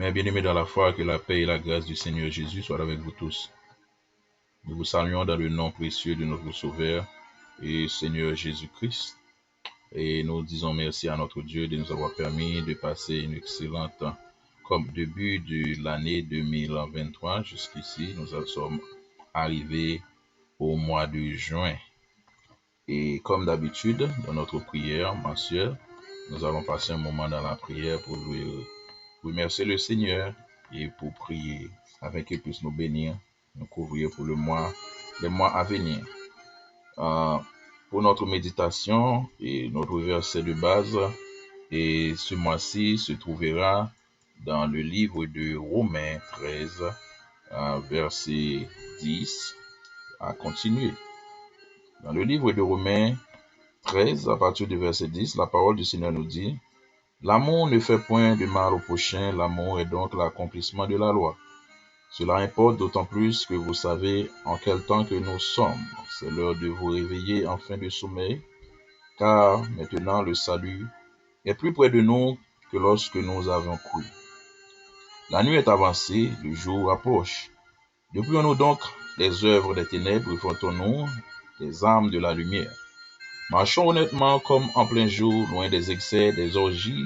Mes bien-aimés dans la foi, que la paix et la grâce du Seigneur Jésus soient avec vous tous. Nous vous saluons dans le nom précieux de notre Sauveur et Seigneur Jésus-Christ. Et nous disons merci à notre Dieu de nous avoir permis de passer une excellente comme début de l'année 2023. Jusqu'ici, nous sommes arrivés au mois de juin. Et comme d'habitude, dans notre prière mensuelle, nous allons passer un moment dans la prière pour lui remercier le Seigneur et pour prier afin qu'il puisse nous bénir, nous couvrir pour les mois à venir. Pour notre méditation et notre verset de base, et ce mois-ci se trouvera dans le livre de Romains 13, verset 10, à continuer. Dans le livre de Romains 13, à partir du verset 10, la parole du Seigneur nous dit: l'amour ne fait point de mal au prochain, l'amour est donc l'accomplissement de la loi. Cela importe d'autant plus que vous savez en quel temps que nous sommes. C'est l'heure de vous réveiller en fin de sommeil, car maintenant le salut est plus près de nous que lorsque nous avions cru. La nuit est avancée, le jour approche. Dépouillons-nous donc des œuvres des ténèbres et frottons-nous des armes de la lumière. Marchons honnêtement comme en plein jour, loin des excès, des orgies,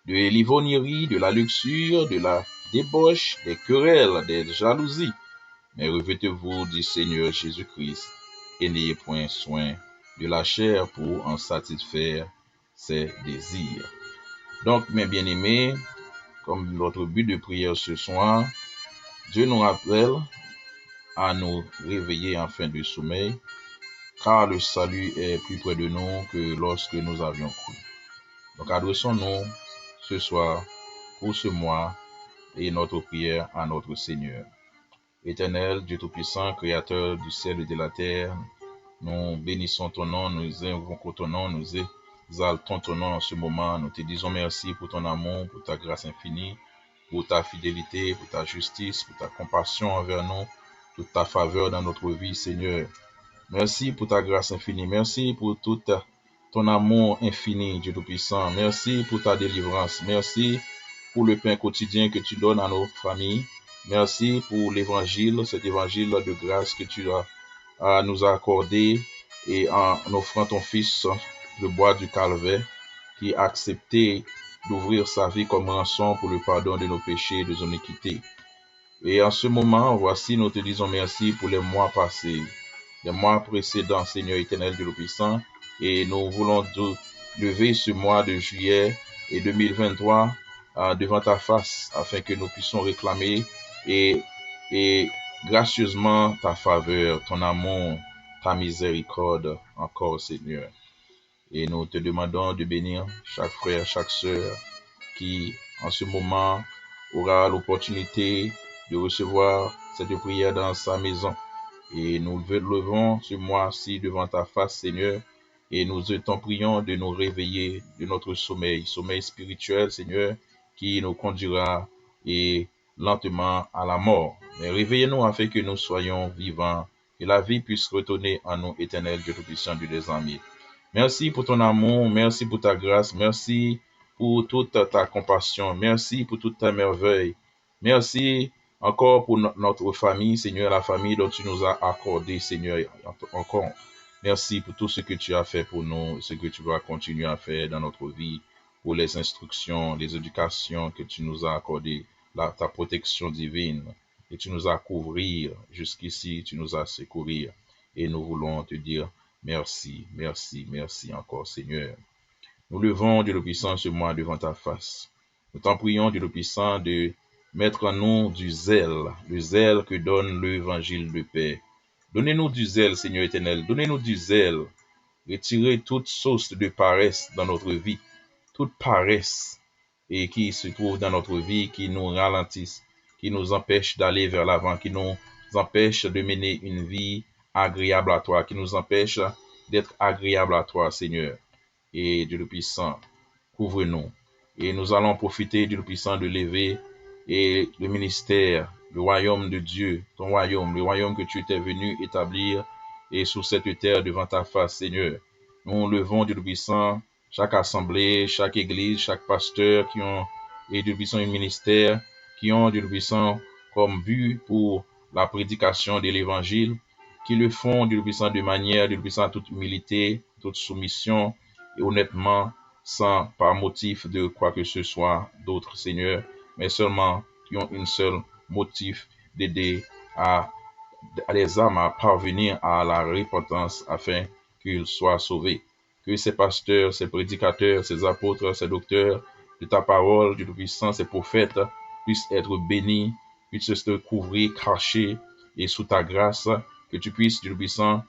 de l'ivognerie, de la luxure, de la débauche, des querelles, des jalousies. Mais revêtez-vous du Seigneur Jésus-Christ et n'ayez point soin de la chair pour en satisfaire ses désirs. Donc, mes bien-aimés, comme notre but de prière ce soir, Dieu nous rappelle à nous réveiller en fin de sommeil, car le salut est plus près de nous que lorsque nous avions cru. Donc, adressons-nous ce soir, pour ce mois, et notre prière à notre Seigneur. Éternel, Dieu Tout-Puissant, Créateur du ciel et de la terre, nous bénissons ton nom, nous invoquons ton nom, nous exaltons ton nom en ce moment. Nous te disons merci pour ton amour, pour ta grâce infinie, pour ta fidélité, pour ta justice, pour ta compassion envers nous, pour ta faveur dans notre vie, Seigneur. Merci pour ta grâce infinie. Merci pour tout ton amour infini, Dieu Tout-Puissant. Merci pour ta délivrance. Merci pour le pain quotidien que tu donnes à nos familles. Merci pour l'évangile, cet évangile de grâce que tu nous as accordé et en offrant ton Fils, le bois du calvaire, qui a accepté d'ouvrir sa vie comme rançon pour le pardon de nos péchés et de nos iniquités. Et en ce moment, voici, nous te disons merci pour les mois passés, les mois précédents, Seigneur éternel Dieu Tout-Puissant, et nous voulons lever ce mois de juillet et 2023 devant ta face, afin que nous puissions réclamer et gracieusement ta faveur, ton amour, ta miséricorde encore, Seigneur. Et nous te demandons de bénir chaque frère, chaque sœur qui, en ce moment, aura l'opportunité de recevoir cette prière dans sa maison. Et nous levons ce mois-ci devant ta face, Seigneur, et nous t'en prions de nous réveiller de notre sommeil spirituel, Seigneur, qui nous conduira et lentement à la mort. Mais réveillez-nous afin que nous soyons vivants et la vie puisse retourner en nous, éternel Dieu Tout-Puissant du désormais. Merci pour ton amour, merci pour ta grâce, merci pour toute ta compassion, merci pour toute ta merveille. Merci encore pour notre famille, Seigneur, la famille dont tu nous as accordé, Seigneur, encore. Merci pour tout ce que tu as fait pour nous, ce que tu vas continuer à faire dans notre vie, pour les instructions, les éducations que tu nous as accordées, ta protection divine, et tu nous as couvrir jusqu'ici, tu nous as secourir. Et nous voulons te dire merci, merci, merci encore, Seigneur. Nous levons, Dieu le Puissant, ce mois devant ta face. Nous t'en prions, Dieu le Puissant, de mettre en nous du zèle, le zèle que donne l'évangile de paix. Donnez-nous du zèle, Seigneur éternel, donnez-nous du zèle. Retirez toute source de paresse dans notre vie, toute paresse et qui se trouve dans notre vie, qui nous ralentissent, qui nous empêche d'aller vers l'avant, qui nous empêche de mener une vie agréable à toi, qui nous empêche d'être agréable à toi, Seigneur. Et Dieu le Puissant, couvre-nous. Et nous allons profiter, Dieu le Puissant, de lever et le ministère, le royaume de Dieu, ton royaume, le royaume que tu étais venu établir et sur cette terre devant ta face, Seigneur. Nous levons, Dieu le Puissant, chaque assemblée, chaque église, chaque pasteur qui ont, et Dieu le Puissant, un ministère qui ont, Dieu Tout-Puissant, comme but pour la prédication de l'Évangile, qui le font, Dieu Tout-Puissant, de manière, Dieu Tout-Puissant, toute humilité, toute soumission, et honnêtement, sans par motif de quoi que ce soit d'autre, Seigneur, mais seulement qui ont une seule motif d'aider à les âmes à parvenir à la repentance afin qu'ils soient sauvés. Que ces pasteurs, ces prédicateurs, ces apôtres, ces docteurs de ta parole, du Tout-Puissant, ces prophètes puissent être bénis, puissent se couvrir, cachés et sous ta grâce, que tu puisses, du Tout-Puissant,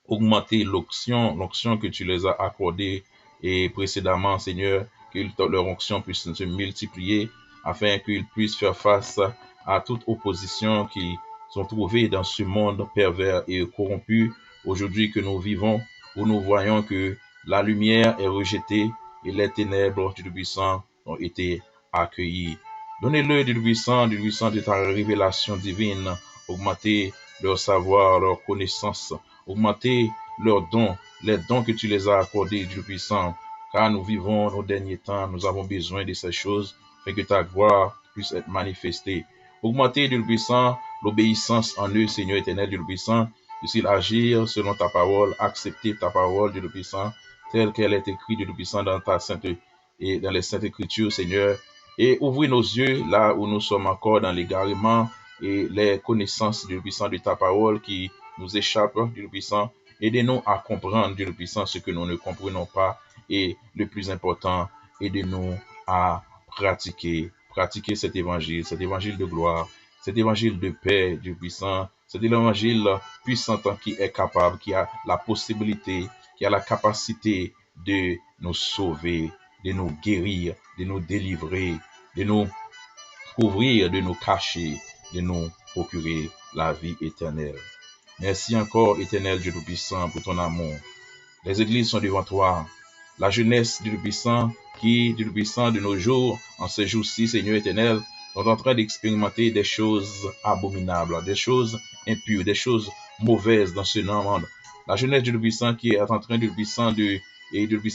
augmenter l'onction que tu les as accordée et précédemment, Seigneur, que leur onction puisse se multiplier afin qu'ils puissent faire face à toute opposition qui sont trouvées dans ce monde pervers et corrompu aujourd'hui que nous vivons, où nous voyons que la lumière est rejetée et les ténèbres du Tout-Puissant ont été accueillies. Donnez-le du Tout-Puissant de ta révélation divine, augmenter leur savoir, leur connaissance, augmenter leurs dons, les dons que tu les as accordés, Dieu puissant, car nous vivons nos derniers temps, nous avons besoin de ces choses, afin que ta gloire puisse être manifestée. Augmenter, Dieu puissant, l'obéissance en eux, Seigneur éternel, Dieu puissant, puisse agir selon ta parole, accepter ta parole, Dieu puissant, telle qu'elle est écrite, Dieu puissant, dans ta sainte et dans les saintes écritures, Seigneur, et ouvrir nos yeux là où nous sommes encore dans l'égarement et les connaissances, Dieu puissant, de ta parole qui nous échappe, Dieu puissant. Aidez-nous à comprendre, Dieu puissant, ce que nous ne comprenons pas. Et le plus important, aidez-nous à pratiquer cet évangile de gloire, cet évangile de paix, Dieu puissant, cet évangile puissant qui est capable, qui a la possibilité, qui a la capacité de nous sauver, de nous guérir, de nous délivrer, de nous couvrir, de nous cacher, de nous procurer la vie éternelle. Merci encore, éternel Dieu Tout-Puissant, pour ton amour. Les églises sont devant toi. La jeunesse du Tout-Puissant, qui, du Tout-Puissant, de nos jours, en ces jours-ci, Seigneur éternel, sont en train d'expérimenter des choses abominables, des choses impures, des choses mauvaises dans ce monde. La jeunesse du Tout-Puissant qui est en train, du Tout-Puissant, de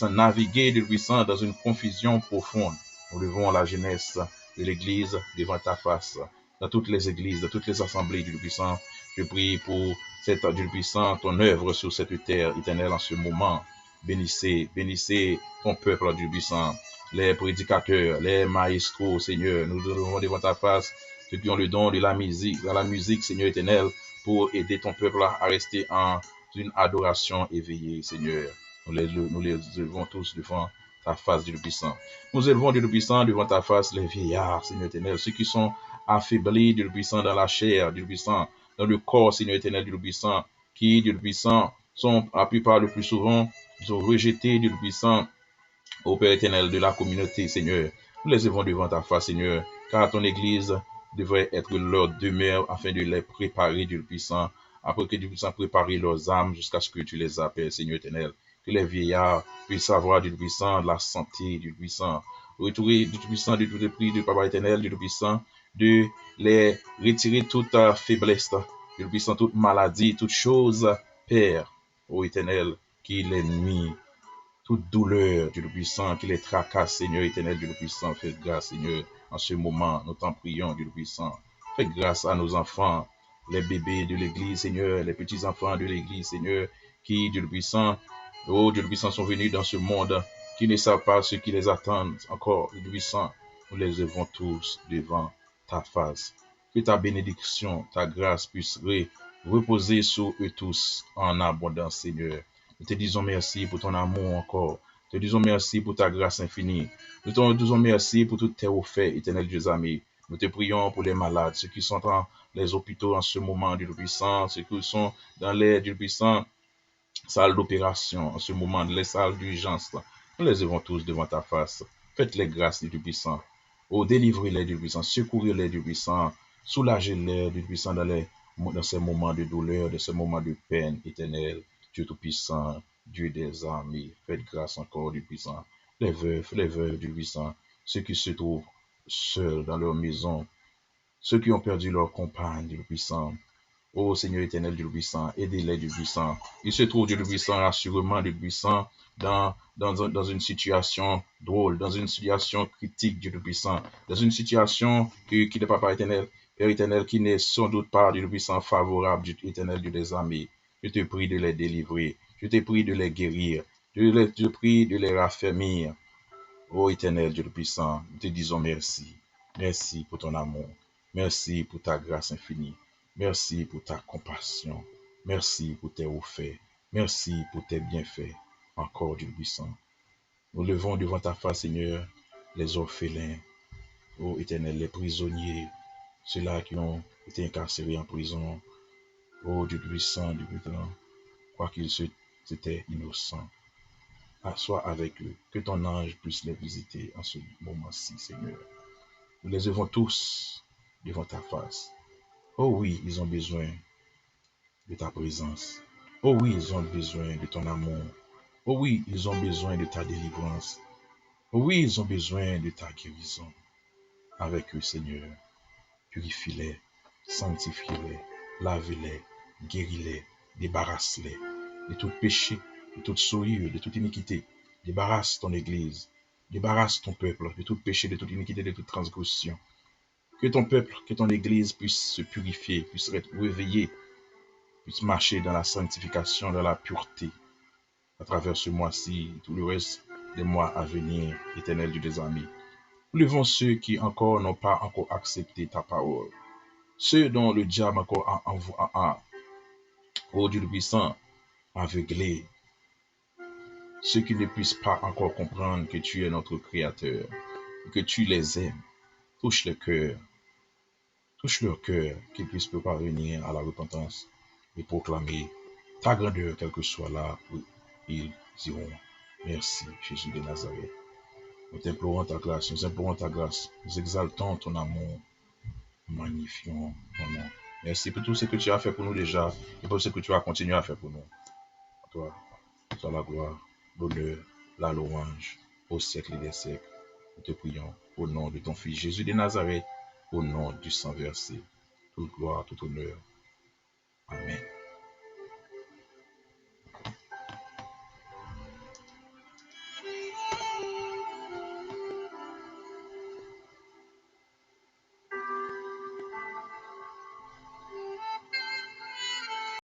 naviguer, du Tout-Puissant, dans une confusion profonde. Nous levons la jeunesse de l'Église devant ta face, dans toutes les églises, dans toutes les assemblées du Tout-Puissant. Je prie pour cet Dieu puissant, ton œuvre sur cette terre éternelle en ce moment. Bénissez ton peuple, Dieu puissant, les prédicateurs, les maestros, Seigneur. Nous devons devant ta face ceux qui ont le don de la musique, Seigneur éternel, pour aider ton peuple à rester en une adoration éveillée, Seigneur. Nous les élevons tous devant ta face, Dieu puissant. Nous élevons, Dieu puissant, devant ta face les vieillards, Seigneur éternel, ceux qui sont affaiblis, Dieu puissant, dans la chair, Dieu puissant, dans le corps, Seigneur éternel, Dieu puissant, qui, Dieu puissant, sont la plupart le plus souvent, sont rejetés, Dieu puissant, au Père éternel de la communauté, Seigneur. Nous les élevons devant ta face, Seigneur, car ton Église devrait être leur demeure afin de les préparer, Dieu puissant, après que Dieu puissant prépare leurs âmes jusqu'à ce que tu les appelles, Seigneur éternel. Que les vieillards puissent avoir, Dieu puissant, la santé, Dieu puissant. Retrouver, Dieu puissant, de tout le prix du Papa éternel, Dieu puissant, de les retirer toute faiblesse, Dieu puissant, toute maladie, toute chose, Père, ô éternel, qui l'ennemi, toute douleur, Dieu puissant, qui les tracasse, Seigneur éternel, Dieu puissant, fais grâce, Seigneur, en ce moment, nous t'en prions, Dieu puissant. Fais grâce à nos enfants, les bébés de l'Église, Seigneur, les petits-enfants de l'Église, Seigneur, qui, Dieu puissant, oh Dieu puissant, sont venus dans ce monde, qui ne savent pas ce qui les attend encore, Dieu puissant. Nous les élevons tous devant ta face. Que ta bénédiction, ta grâce puisse reposer sur eux tous en abondance, Seigneur. Nous te disons merci pour ton amour encore. Nous te disons merci pour ta grâce infinie. Nous te disons merci pour toutes tes offres, éternel Dieu ami. Nous te prions pour les malades, ceux qui sont dans les hôpitaux en ce moment, Dieu puissant, ceux qui sont dans les, Dieu puissant, salles d'opération en ce moment, les salles d'urgence. Nous les avons tous devant ta face. Faites les grâces, Dieu puissant. Oh, délivrez-les, Dieu puissant. Secourez-les, Dieu puissant. Soulagez-les, Dieu puissant, dans ces moments de douleur, dans ces moments de peine éternelle. Dieu tout-puissant, Dieu des armées, faites grâce encore, Dieu puissant. Les veuves, Dieu puissant, ceux qui se trouvent seuls dans leur maison, ceux qui ont perdu leur compagne, Dieu puissant, Ô Seigneur éternel, Dieu puissant, aidez-les, Dieu puissant. Il se trouve, Dieu puissant, assurément, Dieu puissant, dans une situation drôle, dans une situation critique, Dieu puissant, dans une situation qui n'est pas par éternel, Père éternel, qui n'est sans doute pas, Dieu puissant, favorable, Dieu éternel, Dieu des armées. Je te prie de les délivrer. Je te prie de les guérir. Je te prie de les raffermir. Ô éternel, Dieu puissant, nous te disons merci. Merci pour ton amour. Merci pour ta grâce infinie. Merci pour ta compassion. Merci pour tes hauts faits. Merci pour tes bienfaits. Encore, Dieu puissant. Nous levons devant ta face, Seigneur, les orphelins. Ô éternel, les prisonniers, ceux-là qui ont été incarcérés en prison. Ô Dieu puissant, Dieu puissant, quoi qu'ils étaient innocents. Sois avec eux. Que ton ange puisse les visiter en ce moment-ci, Seigneur. Nous les levons tous devant ta face. Oh oui, ils ont besoin de ta présence. Oh oui, ils ont besoin de ton amour. Oh oui, ils ont besoin de ta délivrance. Oh oui, ils ont besoin de ta guérison. Avec eux, Seigneur, purifie-les, sanctifie-les, lave-les, guéris-les, débarrasse-les de tout péché, de toute souillure, de toute iniquité. Débarrasse ton Église, débarrasse ton peuple de tout péché, de toute iniquité, de toute transgression. Que ton peuple, que ton Église puisse se purifier, puisse être réveillé, puisse marcher dans la sanctification, dans la pureté, à travers ce mois-ci, tout le reste des mois à venir, éternel Dieu des armées. Nous levons ceux qui encore n'ont pas encore accepté ta parole, ceux dont le diable encore oh Dieu le puissant, aveuglé, ceux qui ne puissent pas encore comprendre que tu es notre Créateur, que tu les aimes. Touche leur cœur, qu'ils puissent parvenir à la repentance et proclamer ta grandeur, quelle que soit là où ils iront. Merci, Jésus de Nazareth. Nous t'implorons ta grâce, nous implorons ta grâce, nous exaltons ton amour, nous magnifions ton nom. Merci pour tout ce que tu as fait pour nous déjà et pour ce que tu vas continuer à faire pour nous. À toi, soit la gloire, l'honneur, la louange, au siècle des siècles. Nous te prions au nom de ton Fils Jésus de Nazareth, au nom du sang versé. Toute gloire, tout honneur. Amen.